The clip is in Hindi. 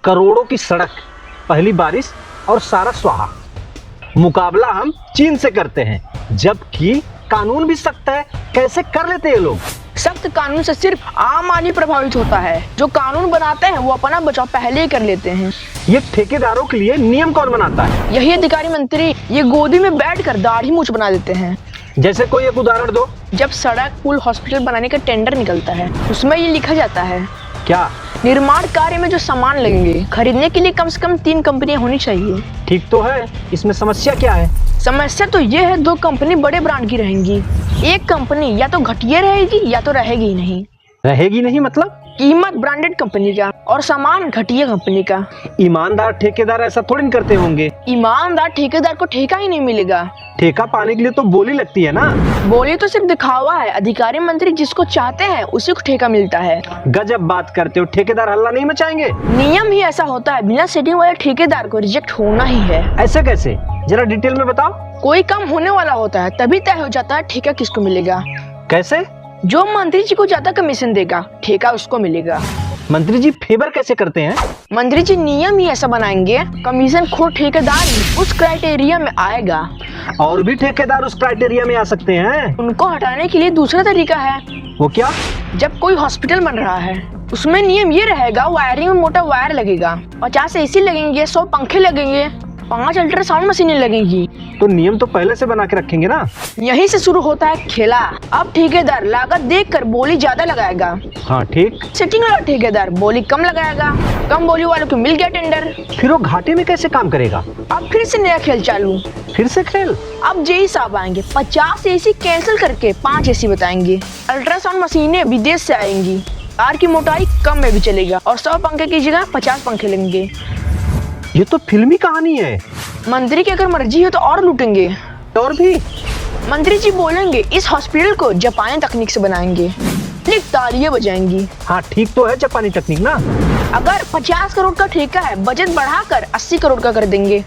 करोड़ों की सड़क, पहली बारिश और सारा स्वाहा। मुकाबला हम चीन से करते हैं, जबकि कानून भी सख्त है। कैसे कर लेते हैं ये लोग? सख्त कानून से सिर्फ आम आदमी प्रभावित होता है। जो कानून बनाते हैं वो अपना बचाव पहले ही कर लेते हैं। ये ठेकेदारों के लिए नियम कौन बनाता है? यही अधिकारी मंत्री ये गोदी में बैठकर दाढ़ी मूंछ बना देते हैं। जैसे कोई एक उदाहरण दो। जब सड़क, पुल, हॉस्पिटल बनाने का टेंडर निकलता है, उसमें ये लिखा जाता है क्या? निर्माण कार्य में जो सामान लगेंगे खरीदने के लिए कम से कम 3 कंपनियां होनी चाहिए। ठीक तो है, इसमें समस्या क्या है? समस्या तो ये है 2 कंपनी बड़े ब्रांड की रहेंगी। एक कंपनी या तो घटिया रहेगी या तो रहेगी ही नहीं। रहेगी नहीं मतलब? कीमत ब्रांडेड कंपनी का और सामान घटिया कंपनी का। ईमानदार ठेकेदार ऐसा थोड़ी नहीं करते होंगे। ईमानदार ठेकेदार को ठेका ही नहीं मिलेगा। ठेका पाने के लिए तो बोली लगती है ना। बोली तो सिर्फ दिखावा है। अधिकारी मंत्री जिसको चाहते हैं उसी को ठेका मिलता है। गजब बात करते हो, ठेकेदार हल्ला नहीं मचाएंगे? नियम ही ऐसा होता है, बिना सेटिंग वाले ठेकेदार को रिजेक्ट होना ही है। ऐसे कैसे? जरा डिटेल में बताओ। कोई काम होने वाला होता है तभी तय हो जाता है ठेका किसको मिलेगा। कैसे? जो मंत्री जी को ज्यादा कमीशन देगा ठेका उसको मिलेगा। मंत्री जी फेवर कैसे करते हैं? मंत्री जी नियम ही ऐसा बनाएंगे, कमीशन खोर ठेकेदार ही उस क्राइटेरिया में आएगा। और भी ठेकेदार उस क्राइटेरिया में आ सकते हैं? उनको हटाने के लिए दूसरा तरीका है। वो क्या? जब कोई हॉस्पिटल बन रहा है उसमें नियम ये रहेगा, वायरिंग में मोटा वायर लगेगा, 50 एसी लगेंगे, 100 पंखे लगेंगे, 5 अल्ट्रासाउंड मशीनें लगेंगी। तो नियम तो पहले से बना के रखेंगे ना। यहीं से शुरू होता है खेला। अब ठेकेदार लागत देखकर बोली ज्यादा लगाएगा। हाँ ठीक। सेटिंग वाला ठेकेदार बोली कम लगाएगा। कम बोली वालों को मिल गया टेंडर। फिर वो घाटे में कैसे काम करेगा? अब फिर से नया खेल चालू। फिर से खेल? अब जेई साहब आएंगे, 50 एसी कैंसिल करके 5 एसी बताएंगे। अल्ट्रासाउंड मशीनें विदेश से आएंगी। तार की मोटाई कम में भी चलेगा और 100 पंखे की जगह 50 पंखे लगेंगे। ये तो फिल्मी कहानी है। मंत्री की अगर मर्जी हो तो और लूटेंगे। और भी? मंत्री जी बोलेंगे इस हॉस्पिटल को जापानी तकनीक से बनाएंगे, तालियां बजाएंगी। हाँ ठीक तो है, जापानी तकनीक ना। अगर 50 करोड़ का ठेका है, बजट बढ़ाकर 80 करोड़ का कर देंगे।